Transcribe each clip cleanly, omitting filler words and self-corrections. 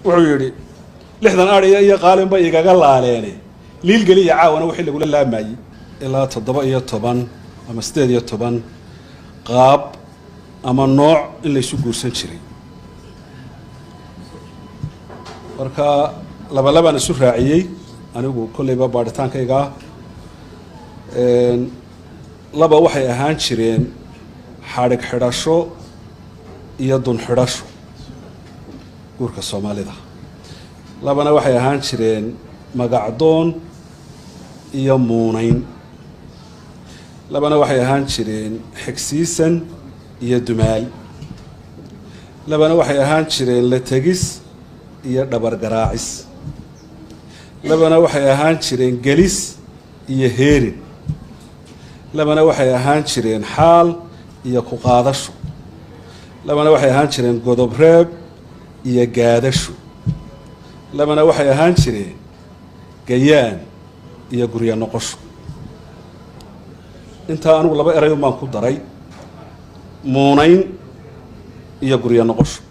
وعيري لحظة أري يا قالن بقى يجعل عليني ليل قلي يعاون وحيل يقول لا معي إلا تضبط يطبان أما استاد يطبان قاب أما النوع اللي يسوق سنشري marka laba isu raaciyay anigu kullayba baadhitaankayga laba waxay ahaan jireen xarig xidhasho iyo dun xidhasho guurka Soomaalida labana waxay ahaan jireen magacdoon iyo muunayn labana waxay ahaan jireen xigsiisan iyo dumaal labana waxay ahaan jireen la tagis iyo dhabar garaacis labana waxay ahaan jireen gelis iyo heerin labana waxay ahaan jireen xaal iyo ku qaadasho labana waxay ahaan jireen godob reeb iyo gaadasho labana waxay ahaan jireen gayaan iyo guryo noqosho inta anigu laba erayo baan ku daray muunayn iyo guryo noqosho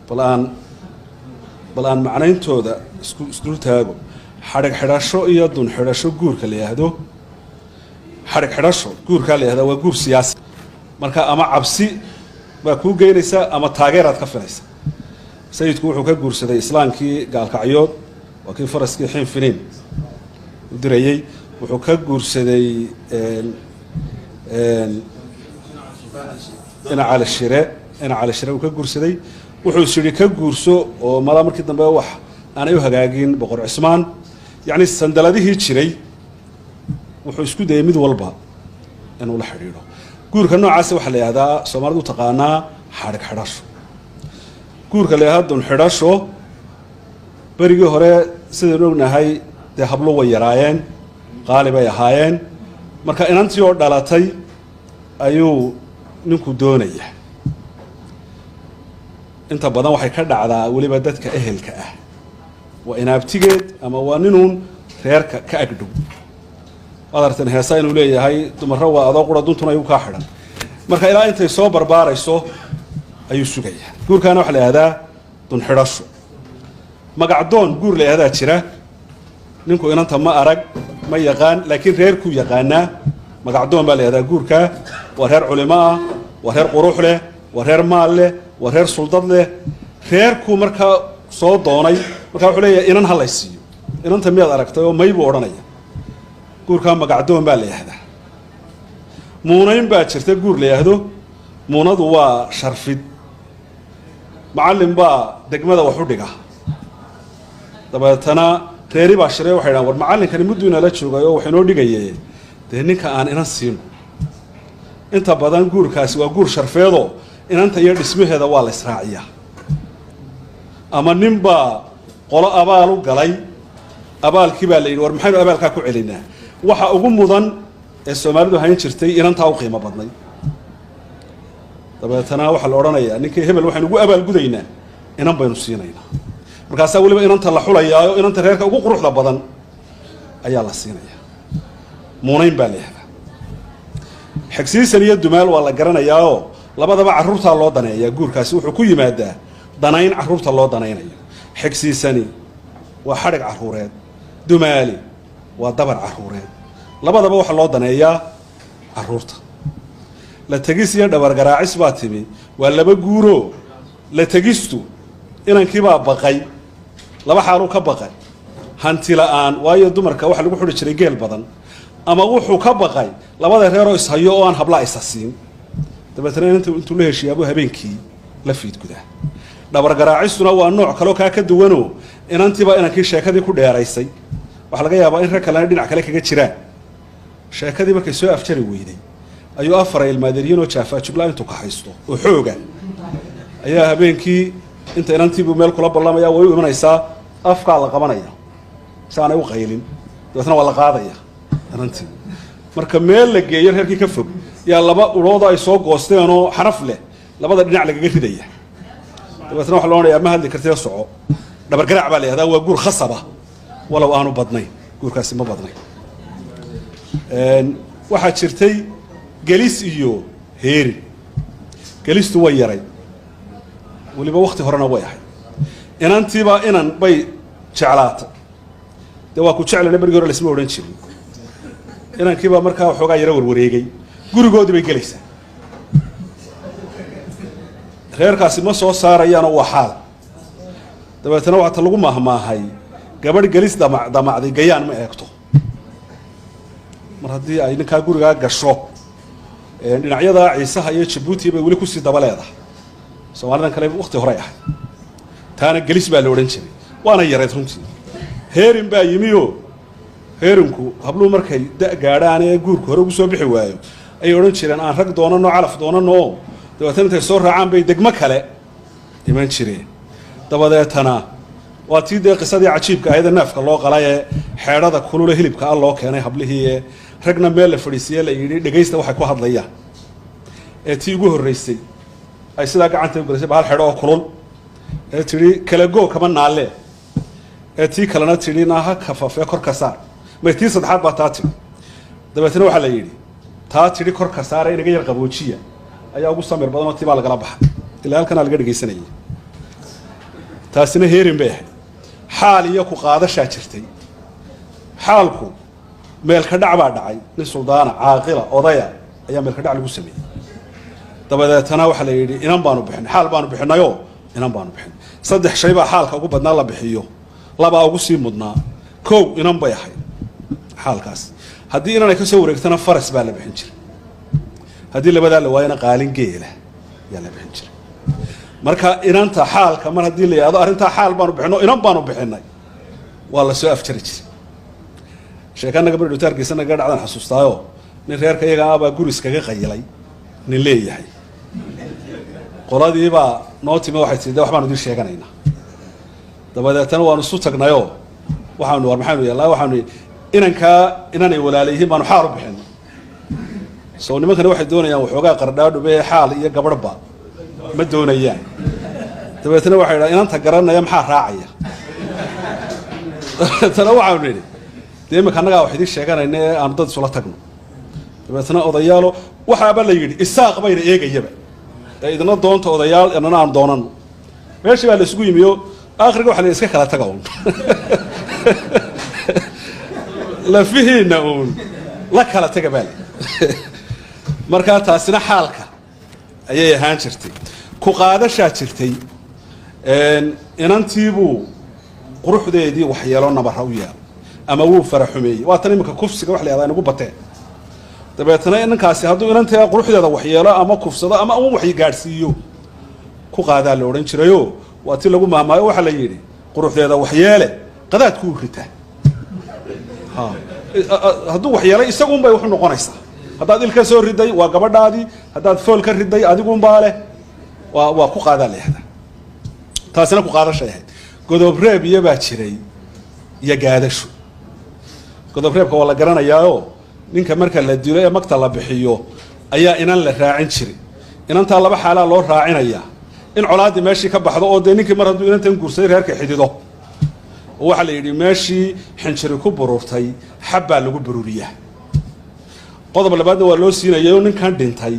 balaan macnayntooda isdul taago xarig xidhasho iyo dun xidhasho guurka la yiraahdo xarig xidhasho guurka la yiraahdo waa guur siyaasi marka ama cabsi baa ku geynaysa ama taageerad ka filaysa sayidku wuxuu ka guursaday islaamkii gaalkacyood waa kii faraskii xiin finiin u dirayay wuxuu ka guursaday ina cali shire uu ka guursaday wuxuu siri ka guurso oo mala markii dambe wax aanay u hagaagin boqor Cismaan yaani sandaladihii jiray wuxuu isku dayay mid walba inuu la xiriiro guurka noocaas waxa la yiraahdaa Soomaalidu taqaanaa xarig xidhasho guurka la yiraahdo dun xidhasho barigii hore sidoo ognahay de hablo way yaraayeen qaalib ay ahaayeen marka inantii oo dhalatay ayuu ninku doonaya inta badan waxay ka dhacdaa waliba dadka ehelka ah waa inaabtigeed ama waa ninuun reerka ka agdhow adartan heesa inuu leeyahay dumarro waa adoo qura duntuna ayuu ka xidhan marka ilaa intay soo barbaarayso ayuu sugaya guurkaana waxa la yiraahdaa dun xidhasho magacdoon guur la yiraahdaa jira ninku inanta ma arag ma yaqaan laakiin reerku yaqaana magacdoon baa la yiraahdaa guurka waa reer culimo ah waa reer qurux leh waa reer maal leh waa reer suldad leh reerku marka soo doonay marka wuxuu leeyahay inan halaysiyo inanta miyaad aragtay oo maybu oranaya guurka magacdoon baa la yiraahdaa muunayn baa jirta guur la yiraahdo muunadu waa sharfid macallin baa degmada wax u dhiga dabeetana reeri baa shiray waxay dhahan war macallinkani mudduuna la joogay oo wax inoo dhigayay dee ninka aan inan siino inta badan guurkaasi waa guur sharfeedo inanta iyo dhismaheeda waa la israaciyaa ama ninba qolo abaal u galay abaalkii baa la yidhi war maxaynu abaalkaa ku celinaa waxa ugu mudan ee Soomaalidu hayn jirtay inantaa u qiimo badnay dabeetana waxa la oranayaa ninkii hebel waxaan ugu abaal gudaynaa inan baynu siinaynaa markaas waliba inanta la xulayaayo inanta reerka ugu quruxda badan ayaa la siinayaa muunayn baa leeyahay xigsiisan iyo dumaal waa la garanayaa labadaba carruurta loo daneeyaa guurkaasi wuxuu ku yimaadaa danayn carruurta loo danaynayo xigsiisani waa xarig carruureed dumaali waa dabar carruureed labadaba waxa loo daneeyaa carruurta la tagis iyo dhabar garaacis baa timi waa laba guuro la tagistu inankii baa baqay laba xaalu ka baqay hanti la'aan waayo dumarka waxa lagu xidhi jiray geel badan ama wuxuu ka baqay labada reer oo is hayo oo aan habla isasiin dabeetana intuu la heshiyaabo habeenkii la fiid gudaa dhabar garaacistuna waa nooc kale oo ka duwano inantiba inankii sheekadii ku dheeraysay waxa laga yaabaa in reer kale dhinac kale kaga jiraan sheekadii markay soo afjari weyday ayuu afar ilmaadariin oo jaafa jubla intuu ka haysto oo xooga ayaa habeenkii inta inantiibu meel kula ballamaya way u imanaysaa afka la qabanaya saanay u qaylin dabeetana waa la qaadaya inantii marka meel la geeyo reerkii ka fog yaa laba ulooda ay soo goosteen oo xaraf leh labada dhinac lagaga ridaya dabeetana waxa loo oranaya ma hadli kartay soco dhabar garaac baa leeyahay waa guur khasaba walaw aanu badnayn guurkaasi ma badnayn waxa jirtay gelis iyo heeri gelistu way yaray waliba waqti horena way ahay inantiibaa inan bay jeclaatay dee waa ku jeclana bergii hore laisma odhan jirin inankiibaa markaa waxoogaa yaro warwareegay gurigoodii bay gelaysaa reerkaasi ma soo saarayaanoo waa xaal dabeetana waxata lagu mahmaahay gabadh gelis damacday gayaan ma eegto mar haddii ay ninkaa gurigaa gasho dhinacyada ciisaha iyo jabuuti bay weli kusii daba leedahay soomaalidan kale wakti horey ahay taana gelis baa la odhan jiray waana yareed runtii heerin baa yimioo heerinku habluhu markay da gaadhaan ee guurku hore ugu soo bixi waayo ayay odhan jireen aan rag doonano calaf doonano dabeetana intay soo raacaan bay degmo kale iman jireen dabadeetana waa tii dee qisadii cajiibka ahayd ee neefka loo qalay ee xeedhada kulule hilibka ah loo keenay hablihii ee ragna meel la fadhiisiye la yidhi dhegaysta waxay ku hadlayaan ee tii ugu horraysay ay sidaa gacanta u gelisay bahal xeedho oo kulul ee tidhi kala goo kama naalle ee tii kalena tidhi naaha kafafee kor ka saar may tii saddexaad baa taa tidhi dabeetana waxaa la yidhi taa tidhi kor ka saara inaga yar qaboojiya ayaa ugu samir badan oo tii baa lagala baxay ilaa halkanaa laga dhegaysanayay taasina heerin bay ahayd xaal iyo ku qaadashaa jirtay xaalku meelka dhac baa dhacay nin suldaana caaqila odaya ayaa meelka dhac lagu sameeyey dabadeetana waxaa la yidhi inan baanu bixinay xaal baanu bixinayoo inan baanu bixinay 3 shay baa xaalka ugu badnaa la bixiyo labaa ugu sii mudnaa kow inan bay ahayd xaalkaas haddii inan ay ka soo wareegtana faras baa la bixin jiray haddii labadaa la waayana qaalin geela yaa la bixin jiray marka inanta xaalka mar haddii la yidhahdo arrintaa xaal baanu bixino inan baanu bixinay waa la soo afjari jiray sheekanaga bari dhutaarkiisa naga dhacdan xasuustaayo nin reerka iyaga abaa guri iskaga qayilay nin leeyahay qoladii baa noo timi waxay tidhi wax baanu idin sheeganaynaa dabadeetana waanu isu tagnayoo waxaanu war maxaynu yeelnaa waxaanu inankaa inanay walaalayihiin baanu xaal u bixinay soo nimankani waxay doonayaan waxoogaa qardhaadhube xaal iyo gabadhba ma doonayaan dabeetana waxay idhaha inanta garanaya maxaa raacaya dabeetana waxaanu nidhi dee imika annagaa wax idiin sheeganayna ee aanu dad isula tagno dabeetana odayaalo waxaaba la yidhi isaaq bayna eegayaba ee idina doonta odayaal inana aan doonano meeshii baa la isugu yimiyo akhriga waxa la iska kala taga uun lafihiina uun la kala taga baa markaa taasina xaalka ayay ahaan jirtay ku qaadashaa jirtay inantiibuu quruxdeedii waxyeelo nabara u yaal ama wuu faraxumeeyey waa tan iminka kufsiga wax la yahdaa inagu bateen dabeetana ninkaasi hadduu inantaa quruxdeeda waxyeelo ama kufsado ama un wax gaadhsiiyo ku qaadaa la odhan jirayoo waa tii lagu maahmaayo waxaa la yidhi quruxdeeda waxyeele qadaadku u ritaa hadduu waxyeelay isagunbay wuxu noqonaysaa haddaad il ka soo riday waa gabadhaadii haddaad fool ka riday adigunbaa leh waa ku qaadaa la yahdaa taasina ku qaadashay ahayd godob reeb iyobaa jiray iyo gaadasho godob reebka waa la garanayaao ninka marka la dilo ee magta la bixiyo ayaa inan la raacin jiray inantaa laba xaalaa loo raacinayaa in colaaddii meeshii ka baxdo oo dee ninkii mar hadduu inantan guursaday reerka xidido oo waxaa la yidhi meeshii xinjiri ku bururtay xab baa lagu bururiyaa qodob labaadna waa loo siinayayo ninkan dhintay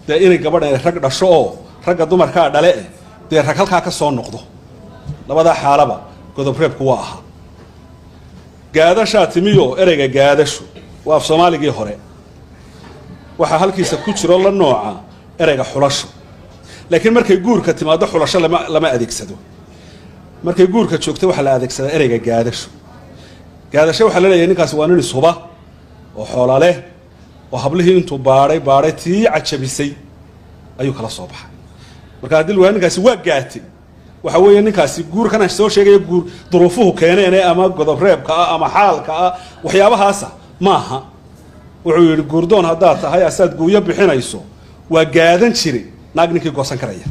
dee inay gabadhan rag dhasho oo ragga dumarkaa dhale eh dee rag halkaa ka soo noqdo labadaa xaalaba godob reebku waa ahaa gaadashaa timiyo ereyga gaadashu waa af soomaaligii hore waxaa halkiisa ku jiro la nooca ereyga xulasho laakiin markay guurka timaado xulasho lama adeegsado markay guurka joogto waxaa la adeegsadaa ereyga gaadasho gaadasho waxaa la leeyahay ninkaasi waa nin isuba oo xoola leh oo hablihii intuu baadhay tii cajabisay ayuu kala soo baxay marka haddii waa ninkaasi waa gaatay waxa weeye ninkaasi guurkan aan soo sheegaya guur duruufuhu keeneen ama godob reebka ah ama xaalka ah waxyaabahaasa maaha wuxuu yidhi guurdoon haddaad tahay asaad guuyo bixinayso waa gaadan jire naag ninkii goosan karaya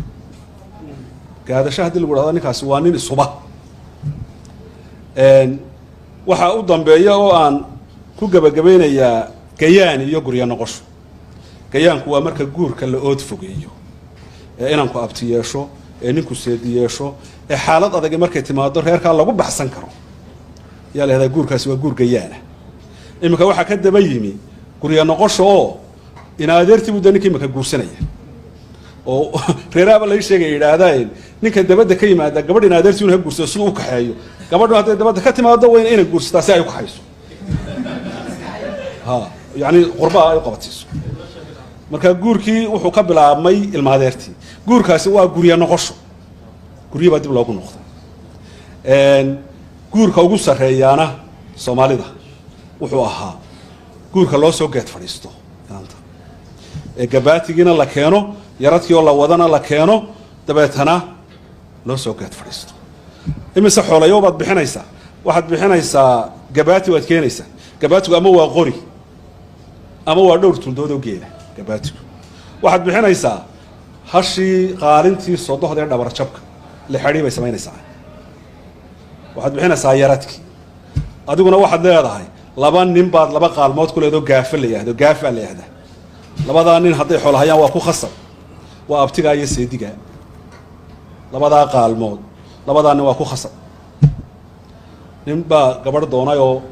gaadasho haddii lagu dhahdo ninkaasi waa nin isuba waxaa u dambeeya oo aan ku gabagabaynayaa gayaan iyo guryo noqosho gayaanku waa marka guurka la ood fogeeyo ee inanku abti yeesho ee ninku seedi yeesho ee xaalad adag markay timaado reerkaa lagu baxsan karo yaa la yidhahdaa guurkaasi waa guur gayaana iminka waxaa ka daba yimi guryo noqosho oo in adeertii buu ninkii imika guursanaya oo reeraaba lay sheegay yidhaahdaan ninka dabadda ka yimaada gabadh in adeertii ha guursato si uu kaxeeyo gabadhu hadday dabadda ka timaado wayna inay guursataa si ay u kaxayso ha yani qurba ay u qabatiiso marka guurkii wuxuu ka bilaabmay ilma adeertii guurkaasi waa gurya noqosho guryo baa dib loogu noqday guurka ugu sarreeyaana soomaalida wuxuu ahaa guurka loo soo geed fadhiisto maanta ee gabaatigiina la keeno yaradkii oo la wadana la keeno dabeetana loo soo geed fadhiisto imise xoolayo baad bixinaysaa waxaad bixinaysaa gabaati waad keenaysaa gabaatigu ama waa qori ama waa dhowr tuldood oo geela gabaatigu waxaad bixinaysaa hashii qaalintii sodohda ee dhabar jabka lixadhii bay samaynaysaa waxaad bixinaysaa yaradkii adiguna waxaad leedahay laba nin baad laba qaalmood ku leedo gaafa la yidhahdo gaafaa la yidhahdaa labadaa nin hadday xoolo hayaan waa ku khasab waa abtigaa iyo seedigaa labadaa qaalmood labadaa nin waa ku khasab nin baa gabadh doonay oo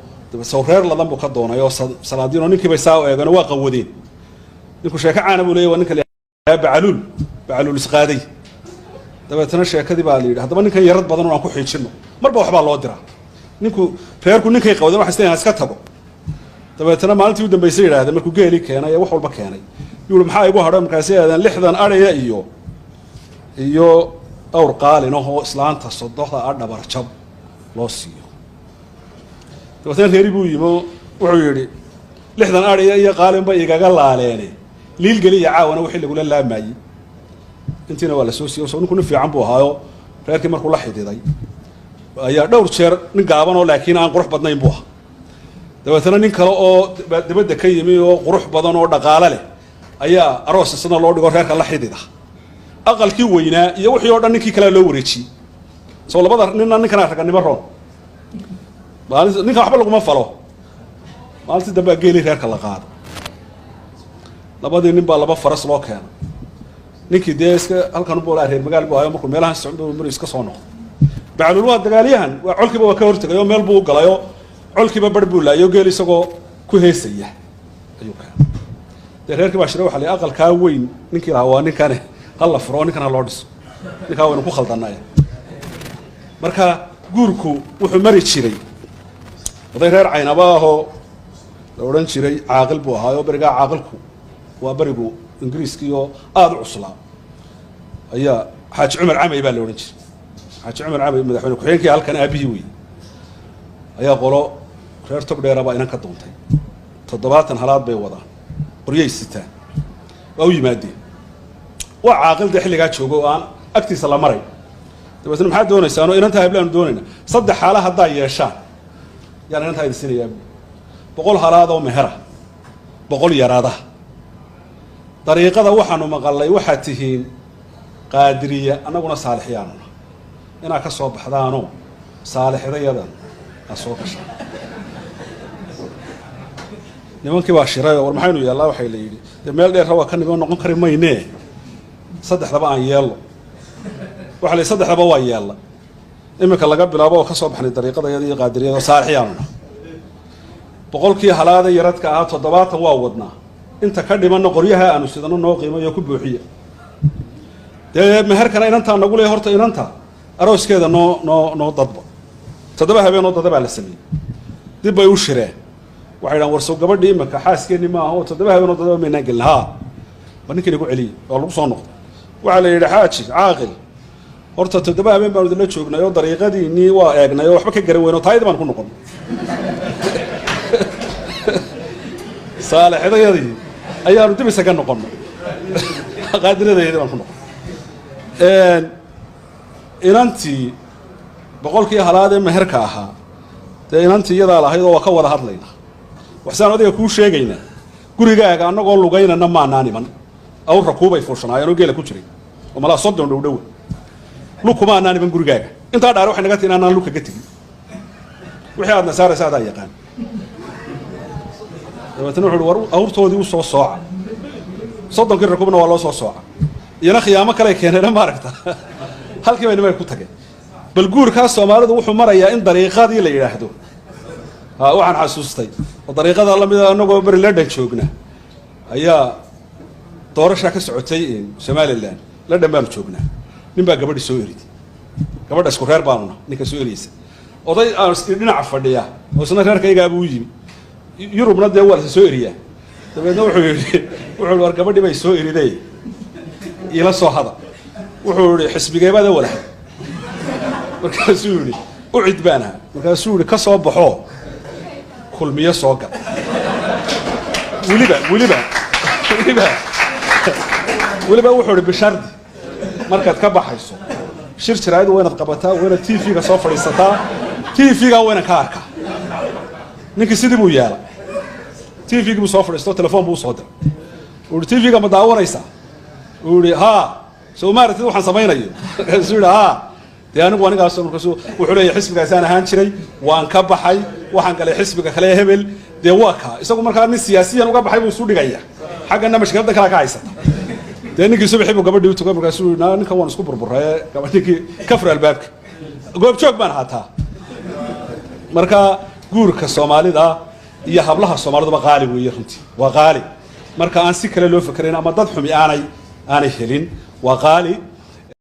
sawreer ladan buu ka doonay oo salaadiinoo ninkiibay saa u eegeen oo waa qawadeen ninku sheeko caana buu leeyay waa ninka bacaluul isqaaday dabeetana sheekadii baa la yidhi haddaba ninkan yarad badan aan ku xiijino marba waxbaa loo diraa reerku ninkay qawdeen waxay isleeyahay iska tago dabeetana maalintii u dambaysay yidhaahdeen markuu geeli keenay ee wax walba keenay yuu maxaa igu hadho markaasay yidhahdeen 60 adhaya iyo dhowr qaalin oo islaanta sodohda dhabar jab loo siiyo dabeetana reeri buu yimo wuxuu yidhi 60 adhaya iyo qaalin ba igaga laaleene liil geliya caawana wixii lagu laamayay intiina waa la soo siiyay soo ninku fiican buu ahaayo reerkii markuu la xididay ayaa dhowr jeer nin gaaban oo laakiin aan qurux badnayn buu ahaa dabeetana nin kale oo dibadda ka yimi oo qurux badan oo dhaqaale leh ayaa aroos isna loo dhigo reerka la xidida aqalkii weynaa iyo wixii oo dhan ninkii kale loo wareejiyay soo labada ninkana raganimo roon ninka waxba laguma falo maalintii dambe geeli reerka la qaado labadii nin baa laba faras loo keenay ninkii dee iska halkan u boolaa reer magaal buu ahayo markuu meelahan socdo mar iska soo noqdo bacalul waa dagaalyahan waa colkiiba waa ka hortagay oo meel buu u galay oo colkiiba bar buu laayay oo geel isagoo ku heesaya ayuu ka dee reerkii baa shirey waxa la aqalkaa weyn ninkii lahaa waa ninkane hal la furo ninkana loo dhiso ninkaa waynu ku khaldanaya marka guurku wuxuu mari jiray oday reer caynaba ahoo la odhan jiray caaqil buu ahaayo berigaa caaqilku waa berigu ingiriiskii oo aada u cuslaa ayaa xaaji cumar camay baa la odhan jiray xaaji cumar camay madaxweyne ku-xigeenkii halkan aabihii wey ayaa qolo reer tog dheera baa inan ka doontay 70 halaad bay wadaan qoryay sitaan waa u yimaadeen waa caaqilda xilligaa joogo oo aan agtiisa la maray dabeetna maxaad doonaysaan oo inantaa hablaanu doonayna 3 xaala haddaa yeeshaan yaan inantaa idin siinayaa 100 halaad oo mehera 100 yaraada dariiqada waxaanu maqalay waxaad tihiin qaadiriya annaguna saalixyaanuna inaa ka soo baxdaanoo saalixdayadan aa soo gashaan nimankii baa shiray oo war maxaynu yeellaa waxay la yidhi dee meel dheerra waa ka nimo noqon kari maynee 3daba aan yeello waxa la yidhi 3daba waa yeella iminka laga bilaabo oo ka soo baxnay dariiqadayada iyo qaadiriyada saalixyaanuna 100kii halaada yaradka ahaa 70 waa wadnaa inta ka dhimanna qoryaha aanu sidano noo qiimayo ku buuxiya dee meherkana inantaa nagu leeyahay horta inanta arooskeeda noo dadba 7 habeen oo dadabaa la sameeyey dib bay u shireen waxay dhahan warsow gabadhii imanka xaaskeennii ma aha oo 7 habeen oo dadaba maynaan gelin haa ba ninkii nagu celiyey oo lagu soo noqday waxaa la yidhi xaaji caaqil horta 7 habeen baanu idinla joognay oo dariiqadiinnii waa eegnay oo waxba ka garan weyn oo taayadii baan ku noqon saalixdayadii ayaanu dib isaga noqonnay qaadiradayadii baan ku noqon inantii 100kii halaadee meherka ahaa dee inantii iyadaa lahayd oo waa ka wada hadlayna waxsaan adiga kuu sheegaynaa gurigaaga annagoo lugaynana maanaan iman awra kuubay fuushanaayeen oo geela ku jiray oo malaa 30 dhowdhowa lug kuma aanaan iman gurigaaga intaa dhaar waxay naga tihi inaan lug kaga tegin wixii aadna saaraysa adaa yaqaan dabeetana wuxuu war awrtoodii u soo sooca 30kii rakubna waa loo soo sooca iyana khiyaamo kale keenayna maaragta halkii bay nimay ku tageen bal guurkaas Soomaalidu wuxuu marayaa in dariiqadii la yiraahdo waxaan xasuustay oo dariiqada la mid ah anagoo bari la dhan joogna ayaa doorasho ka socotay in Somaliland la dhan baan joognaa nin baa gabadhi soo eridi gabadha isku reer baanuna ninka soo eriyeysa oday aan dhinaca fadhiya oo isna reerkaygaa buu yimi yurubna dee waa la soo eriyaa dabeedna wuxuu war gabadhi bay soo eriday ila soo hada wuxuu yidhi xisbigeebada walaha markaasuu yidhi u cid baanaha markaasuu yidhi ka soo baxoo kulmiyo soo gal weliba wuxuu yidhi bishardi markaad ka baxayso shir jiraayadu waa inaad qabataa waa inaad tv-ga soo fadhiisataa tv-ga waa inaan ka arkaa ninkii sidii buu yeelay tv-gii buu soo fadhiisto telefoon buu usoo diray uu yidhi tv-ga ma daawanaysaa uu yidhi haa soo maaratid waxaan samaynayo markaasuu yidhi haa dee anigu anigaas markaasuu wuxuu leeyahay xisbigaasaan ahaan jiray waan ka baxay waxaan galay xisbiga kale hebel dee waa kaa isagu markaa nin siyaasiyan uga baxay buu isu dhigaya xaggana mashkiladda kale ka haysata dee ninkii subaxii buu gabadhii u tugay markaasuu yidhi ninkan waan isku burburraye ninkii kafur albaabka goobjoog baan haataa marka guurka soomaalida iyo hablaha soomaaliduba qaali weeye runtii waa qaali marka aan si kale loo fakerayn ama dad xumi aanay helin waa qaali